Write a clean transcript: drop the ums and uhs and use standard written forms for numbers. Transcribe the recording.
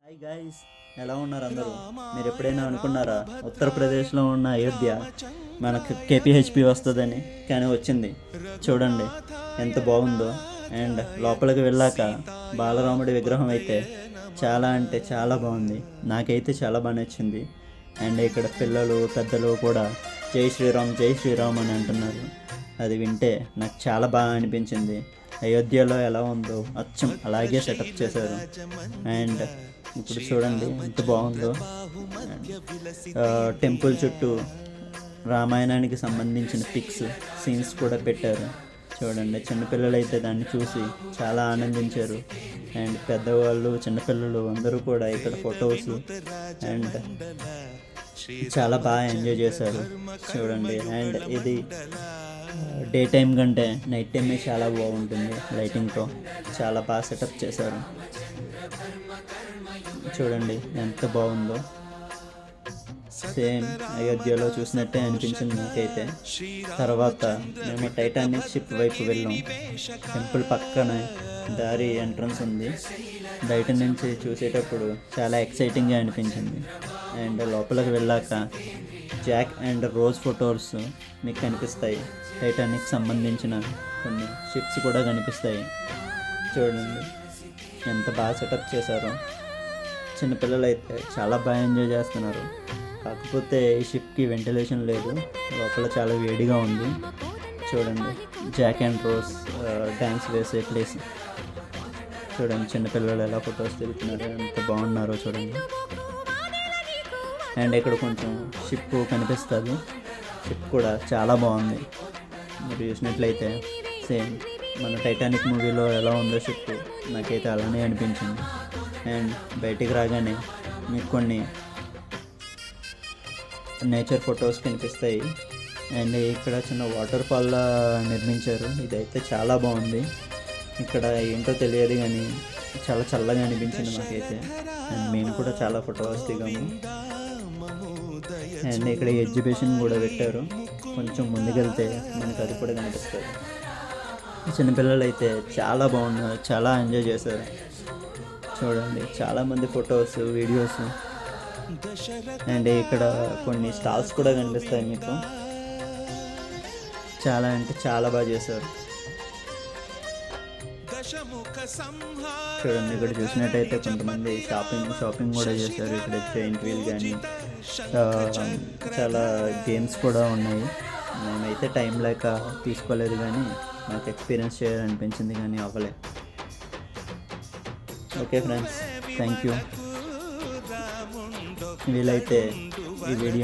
Hi guys, ఎలా ఉన్నారు అందరూ? మీరు ఎప్పుడైనా అనుకున్నారా ఉత్తరప్రదేశ్లో ఉన్న అయోధ్య మనకు కేపీహెచ్పి వస్తుందని? కానీ వచ్చింది. చూడండి ఎంత బాగుందో. అండ్ లోపలికి వెళ్ళాక బాలరాముడి విగ్రహం అయితే చాలా అంటే చాలా బాగుంది. నాకైతే చాలా బాగా నచ్చింది. అండ్ ఇక్కడ పిల్లలు పెద్దలు కూడా జై శ్రీరామ్ జై శ్రీరామ్ అని అంటున్నారు. అది వింటే నాకు చాలా బాగా అనిపించింది. అయోధ్యలో ఎలా ఉందో అచ్చం అలాగే సెటప్ చేశారు. అండ్ ఇప్పుడు చూడండి ఎంత బాగుందో. టెంపుల్ చుట్టూ రామాయణానికి సంబంధించిన పిక్స్ సీన్స్ కూడా పెట్టారు. చూడండి, చిన్నపిల్లలు అయితే దాన్ని చూసి చాలా ఆనందించారు. అండ్ పెద్దవాళ్ళు చిన్నపిల్లలు అందరూ కూడా ఇక్కడ ఫొటోస్ అండ్ చాలా బాగా ఎంజాయ్ చేశారు. చూడండి, అండ్ ఇది డే టైం కంటే నైట్ టైమే చాలా బాగుంటుంది. లైటింగ్తో చాలా బాగా సెటప్ చేశారు. చూడండి ఎంత బాగుందో. సేమ్ అయోధ్యలో చూసినట్టే అనిపించింది నాకైతే. తర్వాత మేము టైటానిక్ షిప్ వైపు వెళ్ళాం. టెంపుల్ పక్కన దారి ఎంట్రన్స్ ఉంది. బయట నుంచి చూసేటప్పుడు చాలా ఎక్సైటింగ్గా అనిపించింది. అండ్ లోపలికి వెళ్ళాక జాక్ అండ్ రోజ్ ఫొటోస్ మీకు కనిపిస్తాయి. టైటానిక్ సంబంధించిన కొన్ని షిప్స్ కూడా కనిపిస్తాయి. చూడండి ఎంత బాగా సెటప్ చేశారో. చిన్నపిల్లలు అయితే చాలా బాగా ఎంజాయ్ చేస్తున్నారు. కాకపోతే ఈ షిప్కి వెంటిలేషన్ లేదు, లోపల చాలా వేడిగా ఉంది. చూడండి, జాక్ అండ్ రోజ్ డ్యాన్స్ వేసే ప్లేస్. చూడండి చిన్నపిల్లలు ఎలా ఫొటోస్ తిరుగుతున్నారు, ఎంత బాగున్నారో చూడండి. అండ్ ఇక్కడ కొంచెం షిప్ కనిపిస్తుంది. షిప్ కూడా చాలా బాగుంది. మీరు చూసినట్లయితే సేమ్ మన టైటానిక్ మూవీలో ఎలా ఉందో షిప్ నాకైతే అలానే అనిపించింది. అండ్ బయటికి రాగానే మీకు కొన్ని నేచర్ ఫొటోస్ కనిపిస్తాయి. అండ్ ఇక్కడ చిన్న వాటర్ ఫాల్లా నిర్మించారు. ఇదైతే చాలా బాగుంది. ఇక్కడ ఏంటో తెలియదు కానీ చాలా చల్లగా అనిపించింది మాకైతే. అండ్ మేము కూడా చాలా ఫొటోస్ దిగాము. అండ్ ఇక్కడ ఎగ్జిబిషన్ కూడా పెట్టారు. కొంచెం ముందుకెళ్తే మనకు అది కూడా కనిపిస్తుంది. చిన్నపిల్లలు అయితే చాలా బాగున్నారు, చాలా ఎంజాయ్ చేశారు. చూడండి చాలామంది ఫొటోస్ వీడియోస్. అండ్ ఇక్కడ కొన్ని స్టాల్స్ కూడా కనిపిస్తాయి మీకు. చాలా అంటే చాలా బాగా చేశారు. చూడండి ఇక్కడ చూసినట్టయితే కొంతమంది షాపింగ్ కూడా చేశారు. ఇక్కడ జైంట్ వీల్ కానీ చాలా గేమ్స్ కూడా ఉన్నాయి. మేమైతే టైం లేక తీసుకోలేదు కానీ నాకు ఎక్స్పీరియన్స్ చేయాలనిపించింది కానీ అవ్వలే. Okay friends, thank you. వీలైతే ఈ వీడియో